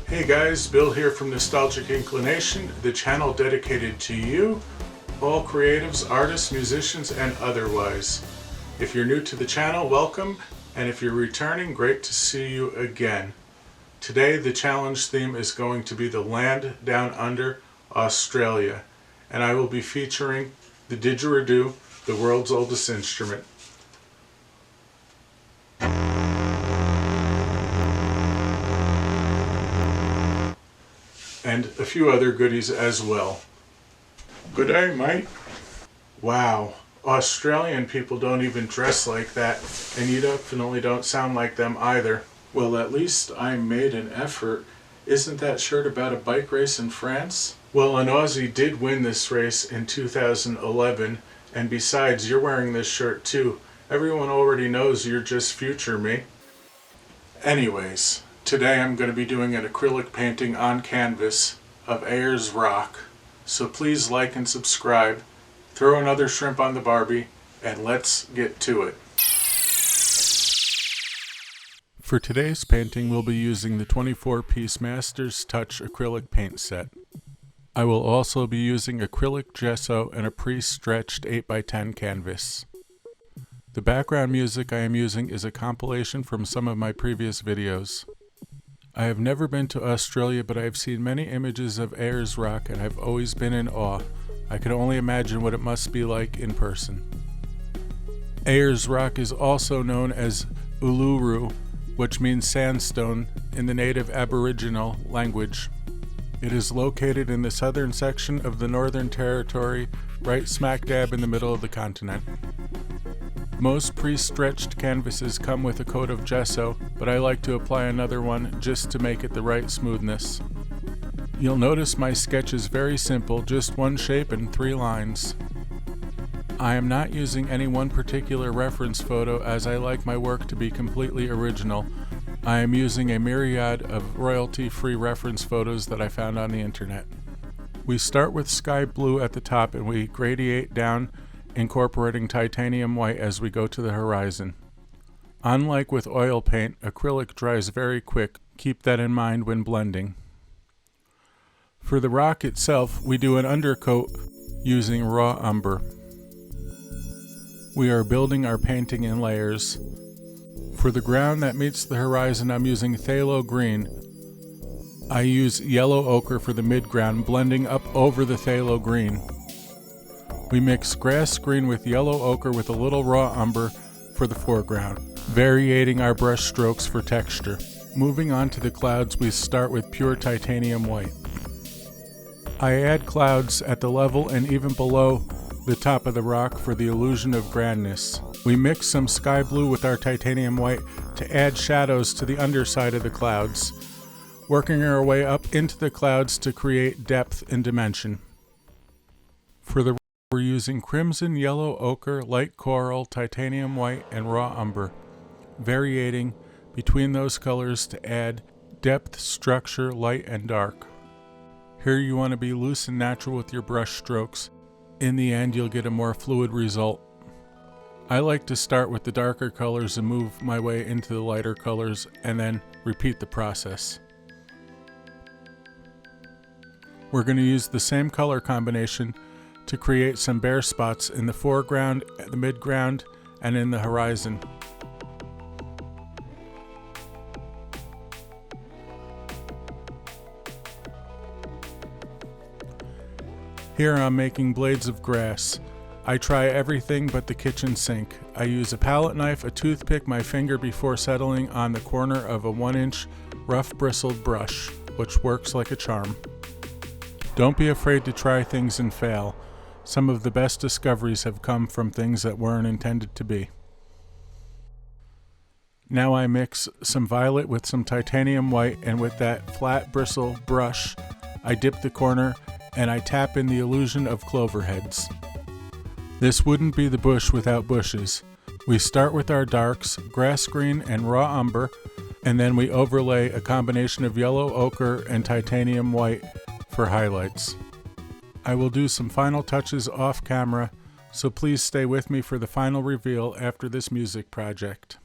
Hey guys, Bill here from Nostalgic Inclination, the channel dedicated to you, all creatives, artists, musicians, and otherwise. If you're new to the channel, welcome, and if you're returning, great to see you again. Today the challenge theme is going to be the land down under Australia, and I will be featuring the didgeridoo, the world's oldest instrument. And a few other goodies as well. Good day, mate. Wow, Australian people don't even dress like that, and you definitely don't sound like them either. Well, at least I made an effort. Isn't that shirt about a bike race in France? Well, an Aussie did win this race in 2011, and besides, you're wearing this shirt too. Everyone already knows you're just future me. Anyways, today I'm going to be doing an acrylic painting on canvas of Ayers Rock. So please like and subscribe, throw another shrimp on the Barbie, and let's get to it. For today's painting, we'll be using the 24-piece Master's Touch acrylic paint set. I will also be using acrylic gesso and a pre-stretched 8x10 canvas. The background music I am using is a compilation from some of my previous videos. I have never been to Australia, but I have seen many images of Ayers Rock and I've always been in awe. I can only imagine what it must be like in person. Ayers Rock is also known as Uluru, which means sandstone in the native Aboriginal language. It is located in the southern section of the Northern Territory, right smack dab in the middle of the continent. Most pre-stretched canvases come with a coat of gesso, but I like to apply another one just to make it the right smoothness. You'll notice my sketch is very simple, just one shape and 3 lines. I am not using any one particular reference photo as I like my work to be completely original. I am using a myriad of royalty-free reference photos that I found on the internet. We start with sky blue at the top and we gradiate down, incorporating titanium white as we go to the horizon. Unlike with oil paint, acrylic dries very quick. Keep that in mind when blending. For the rock itself, we do an undercoat using raw umber. We are building our painting in layers. For the ground that meets the horizon, I'm using phthalo green. I use yellow ochre for the midground, blending up over the phthalo green. We mix grass green with yellow ochre with a little raw umber for the foreground, varying our brush strokes for texture. Moving on to the clouds, we start with pure titanium white. I add clouds at the level and even below the top of the rock for the illusion of grandness. We mix some sky blue with our titanium white to add shadows to the underside of the clouds, working our way up into the clouds to create depth and dimension. For the we're using crimson, yellow ochre, light coral, titanium white, and raw umber, varying between those colors to add depth, structure, light, and dark. Here you want to be loose and natural with your brush strokes. In the end, you'll get a more fluid result. I like to start with the darker colors and move my way into the lighter colors and then repeat the process. We're going to use the same color combination to create some bare spots in the foreground, the midground, and in the horizon. Here I'm making blades of grass. I try everything but the kitchen sink. I use a palette knife, a toothpick, my finger before settling on the corner of a 1-inch rough bristled brush, which works like a charm. Don't be afraid to try things and fail. Some of the best discoveries have come from things that weren't intended to be. Now I mix some violet with some titanium white, and with that flat bristle brush, I dip the corner and I tap in the illusion of clover heads. This wouldn't be the bush without bushes. We start with our darks, grass green and raw umber, and then we overlay a combination of yellow ochre and titanium white for highlights. I will do some final touches off camera, so please stay with me for the final reveal after this music project.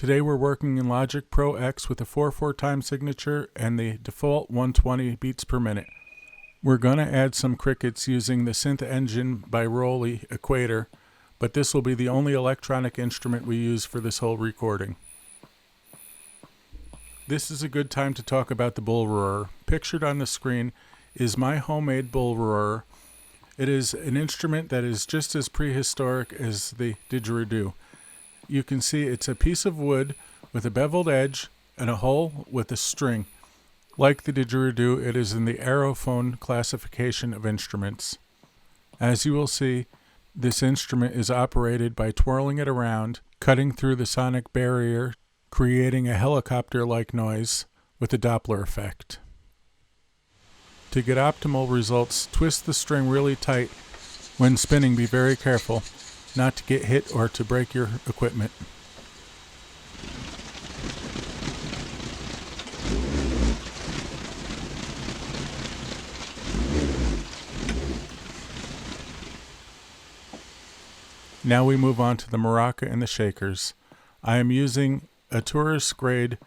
Today we're working in Logic Pro X with a 4/4 time signature and the default 120 beats per minute. We're going to add some crickets using the synth engine by Rolly Equator, but this will be the only electronic instrument we use for this whole recording. This is a good time to talk about the Bullroarer. Pictured on the screen is my homemade Bullroarer. It is an instrument that is just as prehistoric as the didgeridoo. You can see it's a piece of wood with a beveled edge and a hole with a string. Like the didgeridoo, it is in the aerophone classification of instruments. As you will see, this instrument is operated by twirling it around, cutting through the sonic barrier, creating a helicopter-like noise with a Doppler effect. To get optimal results, twist the string really tight. When spinning, be very careful not to get hit or to break your equipment. Now we move on to the maraca and the shakers. I am using a tourist grade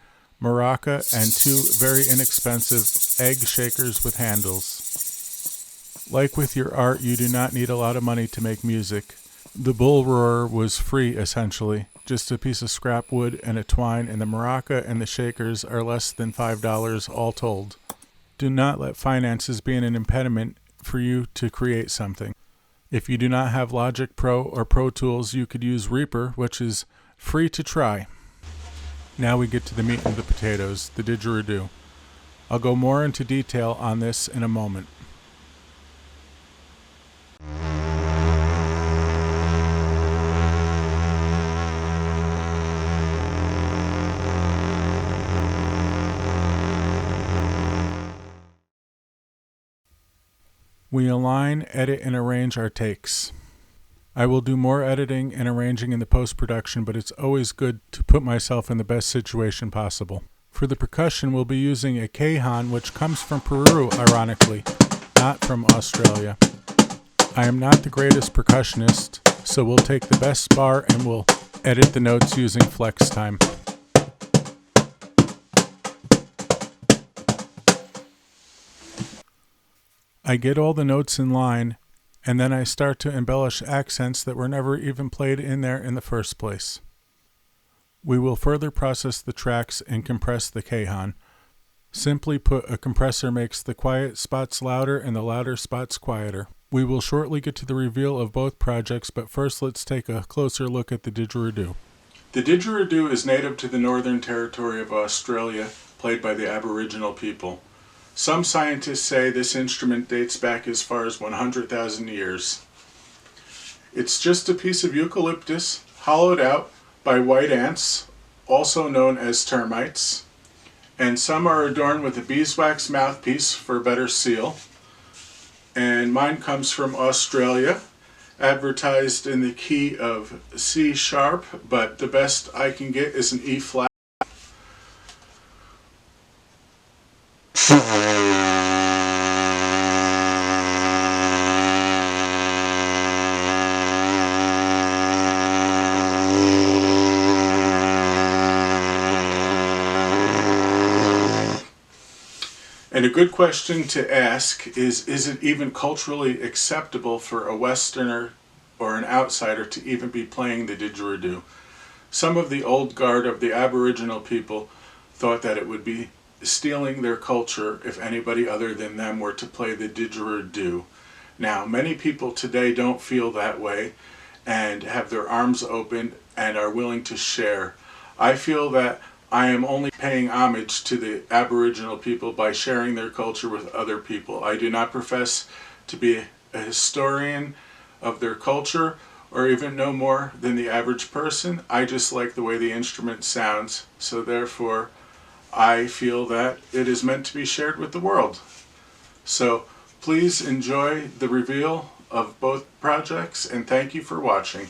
maraca and two very inexpensive egg shakers with handles. Like with your art, you do not need a lot of money to make music. The Bullroarer was free essentially, just a piece of scrap wood and a twine, and the maraca and the shakers are less than $5 all told. Do not let finances be an impediment for you to create something. If you do not have Logic Pro or Pro Tools, you could use Reaper, which is free to try. Now we get to the meat and the potatoes, the didgeridoo. I'll go more into detail on this in a moment. We align, edit, and arrange our takes. I will do more editing and arranging in the post-production, but it's always good to put myself in the best situation possible. For the percussion, we'll be using a cajon, which comes from Peru, ironically, not from Australia. I am not the greatest percussionist, so we'll take the best bar and we'll edit the notes using flex time. I get all the notes in line, and then I start to embellish accents that were never even played in there in the first place. We will further process the tracks and compress the cajon. Simply put, a compressor makes the quiet spots louder and the louder spots quieter. We will shortly get to the reveal of both projects, but first let's take a closer look at the didgeridoo. The didgeridoo is native to the Northern Territory of Australia, played by the Aboriginal people. Some scientists say this instrument dates back as far as 100,000 years. It's just a piece of eucalyptus hollowed out by white ants, also known as termites, and some are adorned with a beeswax mouthpiece for better seal. And mine comes from Australia, advertised in the key of C sharp, but the best I can get is an E flat. And a good question to ask is it even culturally acceptable for a Westerner or an outsider to even be playing the didgeridoo? Some of the old guard of the Aboriginal people thought that it would be stealing their culture if anybody other than them were to play the didgeridoo. Now, many people today don't feel that way and have their arms open and are willing to share. I feel that I am only paying homage to the Aboriginal people by sharing their culture with other people. I do not profess to be a historian of their culture or even know more than the average person. I just like the way the instrument sounds, so therefore I feel that it is meant to be shared with the world. So please enjoy the reveal of both projects, and thank you for watching.